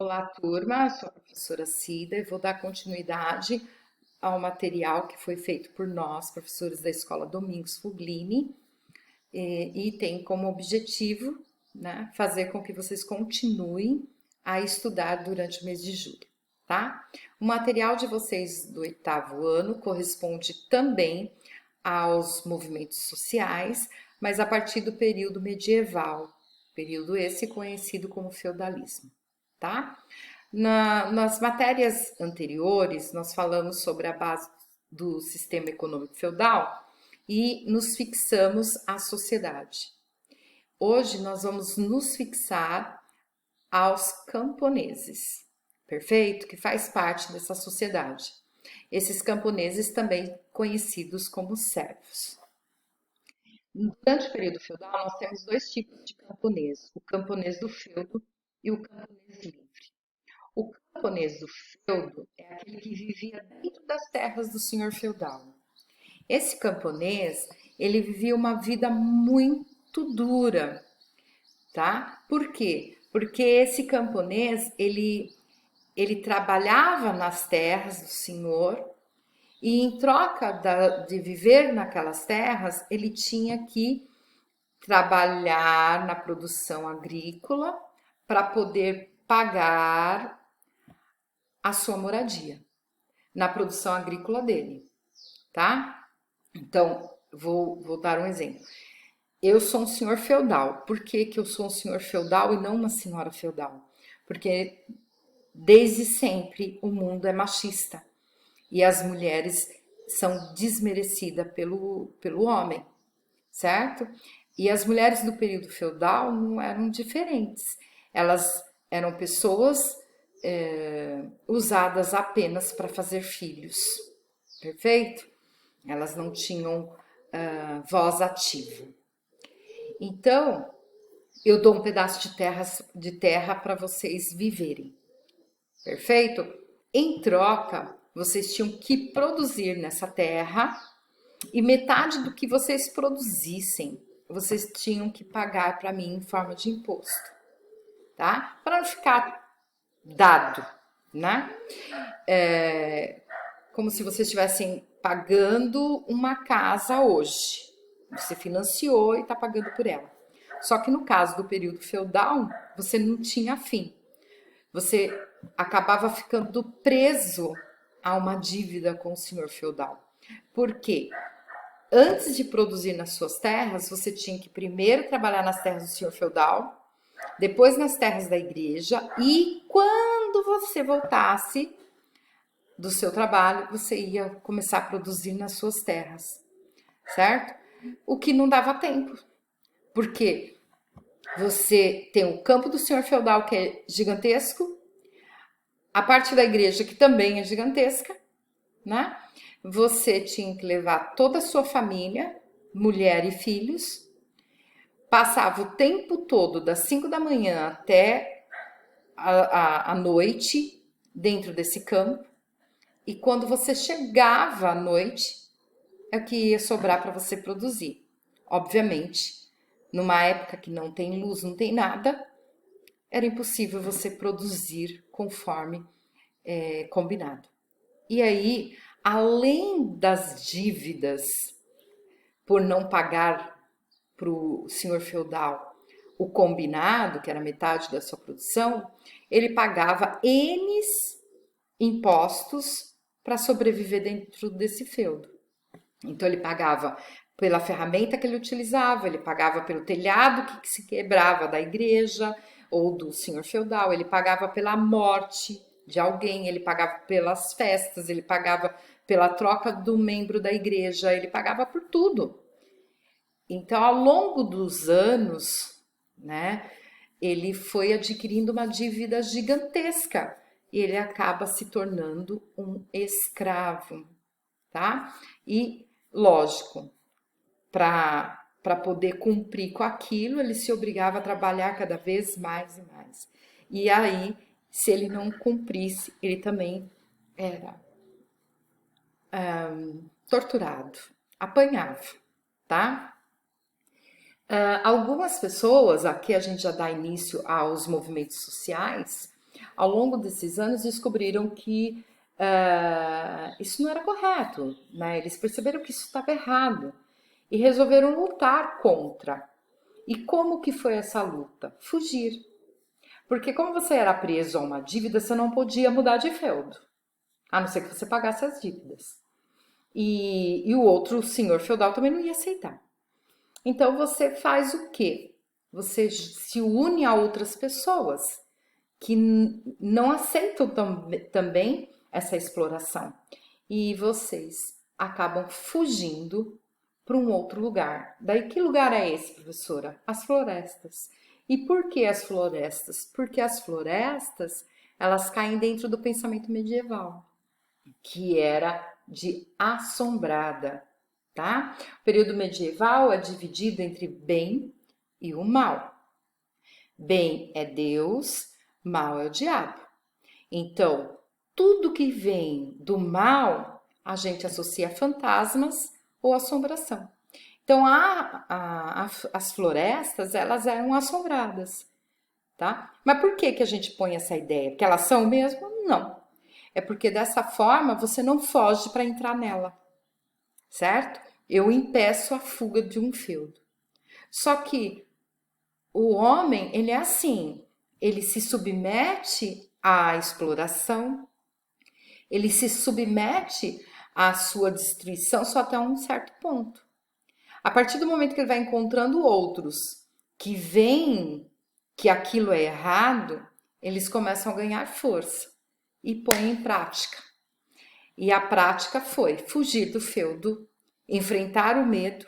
Olá, turma. Eu sou a professora Cida e vou dar continuidade ao material que foi feito por nós, professores da Escola Domingos Fuglini, e tem como objetivo, né, fazer com que vocês continuem a estudar durante o mês de julho, tá? O material de vocês do oitavo ano corresponde também aos movimentos sociais, mas a partir do período medieval, período esse conhecido como feudalismo, tá? Nas matérias anteriores, nós falamos sobre a base do sistema econômico feudal e nos fixamos à sociedade. Hoje nós vamos nos fixar aos camponeses, perfeito? Que faz parte dessa sociedade. Esses camponeses também conhecidos como servos. Durante o período feudal, nós temos dois tipos de camponês: o camponês do feudo e o camponês livre. O camponês do feudo é aquele que vivia dentro das terras do senhor feudal. Esse camponês, ele vivia uma vida muito dura, tá? Por quê? Porque esse camponês, ele trabalhava nas terras do senhor e em troca de viver naquelas terras, ele tinha que trabalhar na produção agrícola para poder pagar a sua moradia na produção agrícola dele, tá? Então, vou dar um exemplo. Eu sou um senhor feudal. Por que que eu sou um senhor feudal e não uma senhora feudal? Porque desde sempre o mundo é machista e as mulheres são desmerecidas pelo homem, certo? E as mulheres do período feudal não eram diferentes. Elas eram pessoas usadas apenas para fazer filhos, perfeito? Elas não tinham voz ativa. Então, eu dou um pedaço de terra para vocês viverem, perfeito? Em troca, vocês tinham que produzir nessa terra e metade do que vocês produzissem, vocês tinham que pagar para mim em forma de imposto, tá? Para não ficar dado, né? Como se vocês estivessem pagando uma casa hoje. Você financiou e está pagando por ela. Só que no caso do período feudal, você não tinha fim. Você acabava ficando preso a uma dívida com o senhor feudal. Por quê? Antes de produzir nas suas terras, você tinha que primeiro trabalhar nas terras do senhor feudal, depois nas terras da igreja, e quando você voltasse do seu trabalho, você ia começar a produzir nas suas terras, certo? O que não dava tempo, porque você tem o campo do senhor feudal, que é gigantesco, a parte da igreja, que também é gigantesca, né? Você tinha que levar toda a sua família, mulher e filhos, passava o tempo todo, das 5 da manhã até a noite, dentro desse campo, e quando você chegava à noite, é o que ia sobrar para você produzir. Obviamente, numa época que não tem luz, não tem nada, era impossível você produzir conforme combinado. E aí, além das dívidas por não pagar para o senhor feudal o combinado, que era metade da sua produção, ele pagava N impostos para sobreviver dentro desse feudo. Então ele pagava pela ferramenta que ele utilizava, ele pagava pelo telhado que se quebrava da igreja ou do senhor feudal, ele pagava pela morte de alguém, ele pagava pelas festas, ele pagava pela troca do membro da igreja, ele pagava por tudo. Então, ao longo dos anos, né, ele foi adquirindo uma dívida gigantesca e ele acaba se tornando um escravo, tá? E, lógico, para poder cumprir com aquilo, ele se obrigava a trabalhar cada vez mais e mais. E aí, se ele não cumprisse, ele também era torturado, apanhava, tá? Algumas pessoas, aqui a gente já dá início aos movimentos sociais, Ao longo desses anos, descobriram que isso não era correto, né? Eles perceberam que isso estava errado e resolveram lutar contra. E como que foi essa luta? Fugir. Porque como você era preso a uma dívida, você não podia mudar de feudo, a não ser que você pagasse as dívidas. E o outro senhor feudal também não ia aceitar. Então você faz o quê? Você se une a outras pessoas que não aceitam também essa exploração. E vocês acabam fugindo para um outro lugar. Daí que lugar é esse, professora? As florestas. E por que as florestas? Porque as florestas, elas caem dentro do pensamento medieval, que era de assombrada, tá? O período medieval é dividido entre bem e o mal. Bem é Deus, mal é o diabo. Então, tudo que vem do mal, a gente associa a fantasmas ou assombração. Então, as florestas, elas eram assombradas, tá? Mas por que que a gente põe essa ideia? Porque elas são mesmo? Não. É porque dessa forma você não foge para entrar nela, certo? Eu impeço a fuga de um feudo. Só que o homem, ele é assim, ele se submete à exploração, ele se submete à sua destruição só até um certo ponto. A partir do momento que ele vai encontrando outros que veem que aquilo é errado, eles começam a ganhar força e põem em prática. E a prática foi fugir do feudo, enfrentar o medo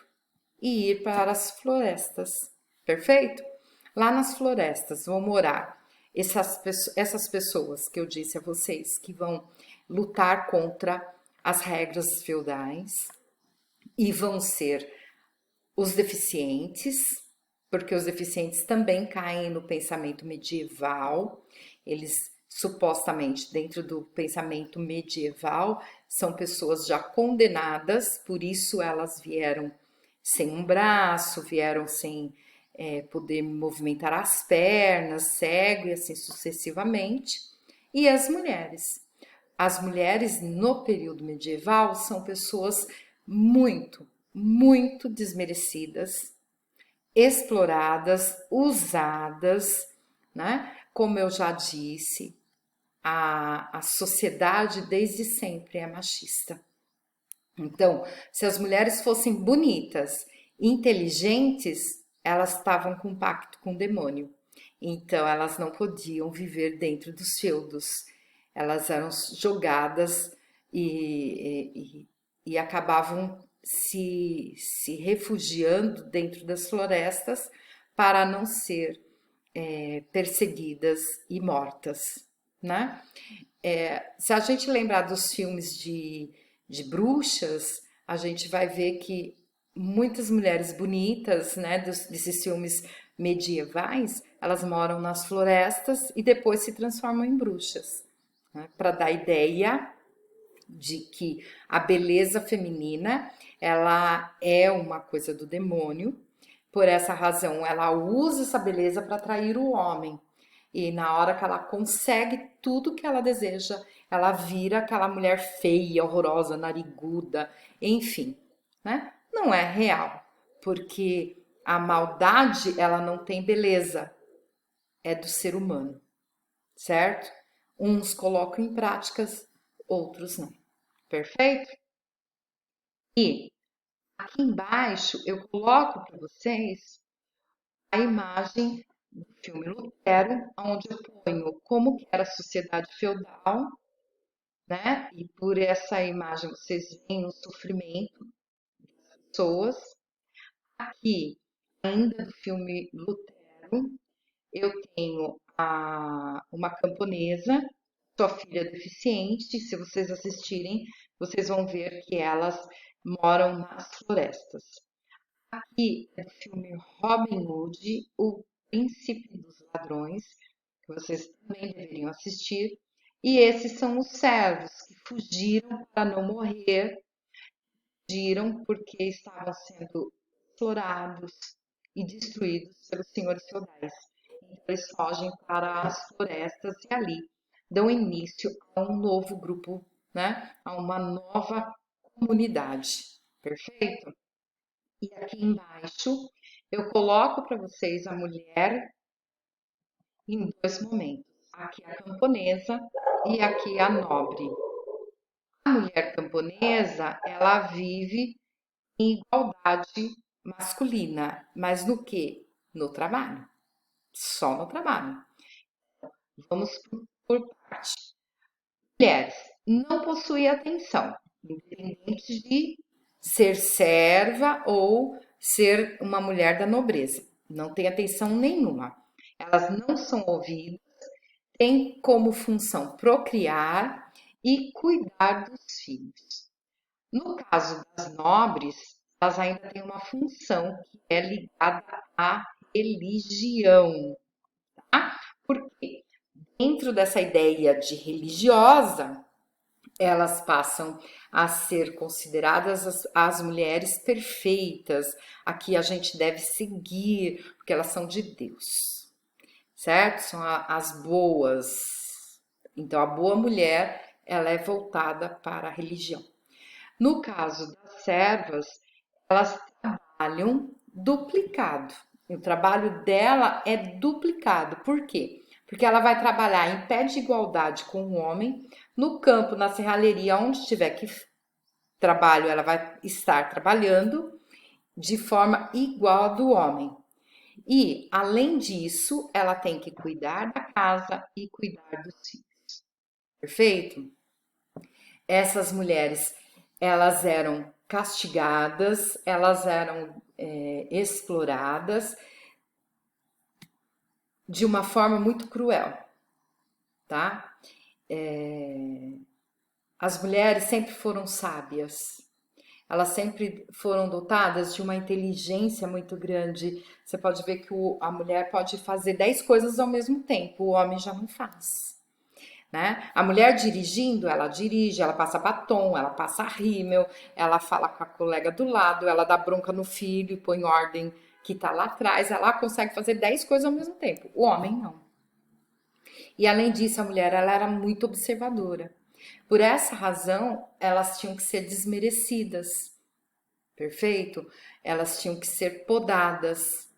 e ir para as florestas. Perfeito? Lá nas florestas vão morar essas pessoas que eu disse a vocês, que vão lutar contra as regras feudais e vão ser os deficientes, porque os deficientes também caem no pensamento medieval. Eles supostamente, dentro do pensamento medieval, são pessoas já condenadas, por isso elas vieram sem um braço, vieram sem poder movimentar as pernas, cego e assim sucessivamente. E as mulheres? As mulheres no período medieval são pessoas muito, muito desmerecidas, exploradas, usadas, né? Como eu já disse, a sociedade desde sempre é machista. Então, se as mulheres fossem bonitas, inteligentes, elas estavam com pacto com o demônio. Então, elas não podiam viver dentro dos feudos. Elas eram jogadas e acabavam se refugiando dentro das florestas para não ser perseguidas e mortas, né? Se a gente lembrar dos filmes de bruxas, a gente vai ver que muitas mulheres bonitas, né, desses filmes medievais, elas moram nas florestas e depois se transformam em bruxas, né, para dar ideia de que a beleza feminina, ela é uma coisa do demônio. Por essa razão, ela usa essa beleza para atrair o homem. E na hora que ela consegue tudo que ela deseja, ela vira aquela mulher feia, horrorosa, nariguda, enfim, né? Não é real, porque a maldade, ela não tem beleza, é do ser humano, certo? Uns colocam em práticas, outros não. Perfeito? E aqui embaixo eu coloco para vocês a imagem do filme Lutero, onde eu ponho como que era a sociedade feudal, né? E por essa imagem vocês veem o sofrimento das pessoas. Aqui, ainda do filme Lutero, eu tenho uma camponesa, sua filha deficiente. Se vocês assistirem, vocês vão ver que elas moram nas florestas. Aqui é o filme Robin Hood, O Príncipe dos Ladrões, que vocês também deveriam assistir. E esses são os servos que fugiram para não morrer, fugiram porque estavam sendo explorados e destruídos pelos senhores feudais. eles fogem para as florestas e ali dão início a um novo grupo, né? A uma nova comunidade. Perfeito? E aqui embaixo eu coloco para vocês a mulher em dois momentos. Aqui a camponesa e aqui a nobre. A mulher camponesa, ela vive em igualdade masculina, mas no que? No trabalho. Só no trabalho. Vamos por parte. Mulheres não possuem atenção, independente de ser serva ou ser uma mulher da nobreza. Não tem atenção nenhuma. Elas não são ouvidas, têm como função procriar e cuidar dos filhos. No caso das nobres, elas ainda têm uma função que é ligada à religião, tá? Porque dentro dessa ideia de religiosa, elas passam a ser consideradas as mulheres perfeitas, a que a gente deve seguir, porque elas são de Deus, certo? São as boas. Então, a boa mulher, ela é voltada para a religião. No caso das servas, elas trabalham duplicado. O trabalho dela é duplicado. Por quê? Porque ela vai trabalhar em pé de igualdade com o homem, no campo, na serralheria, onde tiver que trabalho, ela vai estar trabalhando de forma igual a do homem. E, além disso, ela tem que cuidar da casa e cuidar dos filhos. Perfeito? Essas mulheres, elas eram castigadas, elas eram exploradas de uma forma muito cruel, tá? As mulheres sempre foram sábias, elas sempre foram dotadas de uma inteligência muito grande. Você pode ver que a mulher pode fazer 10 coisas ao mesmo tempo, o homem já não faz. Né? A mulher dirigindo, ela dirige, ela passa batom, ela passa rímel, ela fala com a colega do lado, ela dá bronca no filho, põe ordem que tá lá atrás, ela consegue fazer 10 coisas ao mesmo tempo. O homem não. E além disso, a mulher ela era muito observadora. Por essa razão, elas tinham que ser desmerecidas. Perfeito? Elas tinham que ser podadas.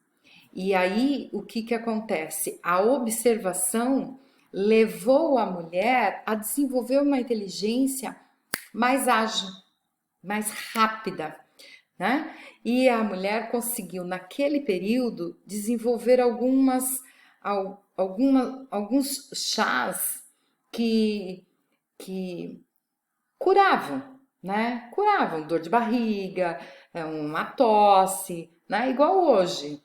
E aí, o que que acontece? A observação levou a mulher a desenvolver uma inteligência mais ágil, mais rápida, né? E a mulher conseguiu, naquele período, desenvolver alguns chás que curavam, né? Curavam dor de barriga, uma tosse, né? Igual hoje.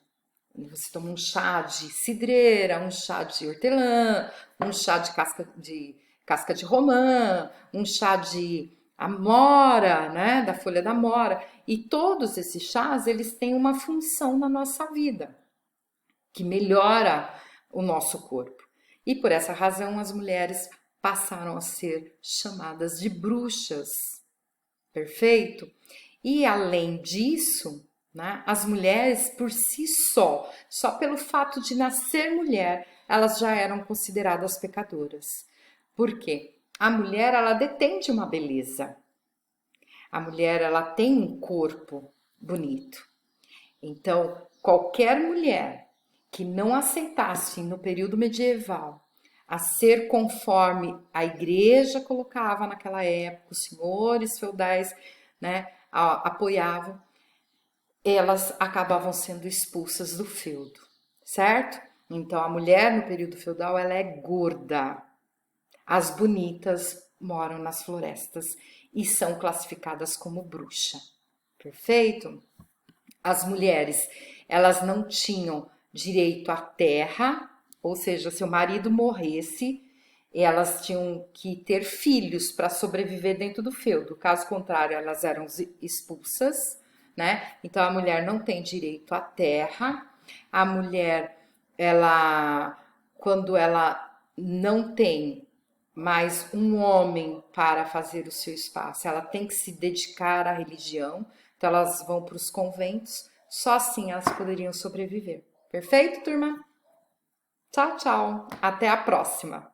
Você toma um chá de cidreira, um chá de hortelã, um chá de casca de romã, um chá de amora, né, da folha da amora. E todos esses chás, eles têm uma função na nossa vida, que melhora o nosso corpo. E por essa razão as mulheres passaram a ser chamadas de bruxas. Perfeito? E além disso, né, as mulheres por si só pelo fato de nascer mulher, elas já eram consideradas pecadoras. Por quê? A mulher, ela detém de uma beleza. A mulher, ela tem um corpo bonito. Então, qualquer mulher que não aceitasse no período medieval a ser conforme a igreja colocava naquela época, os senhores feudais, né, apoiavam, elas acabavam sendo expulsas do feudo, certo? Então, a mulher no período feudal, ela é gorda. As bonitas moram nas florestas e são classificadas como bruxa. Perfeito? As mulheres, elas não tinham direito à terra, ou seja, se o marido morresse, elas tinham que ter filhos para sobreviver dentro do feudo. Caso contrário, elas eram expulsas, né? Então a mulher não tem direito à terra. A mulher, ela, quando ela não tem mais um homem para fazer o seu espaço, ela tem que se dedicar à religião. Então elas vão para os conventos, só assim elas poderiam sobreviver. Perfeito, turma? Tchau, tchau. Até a próxima.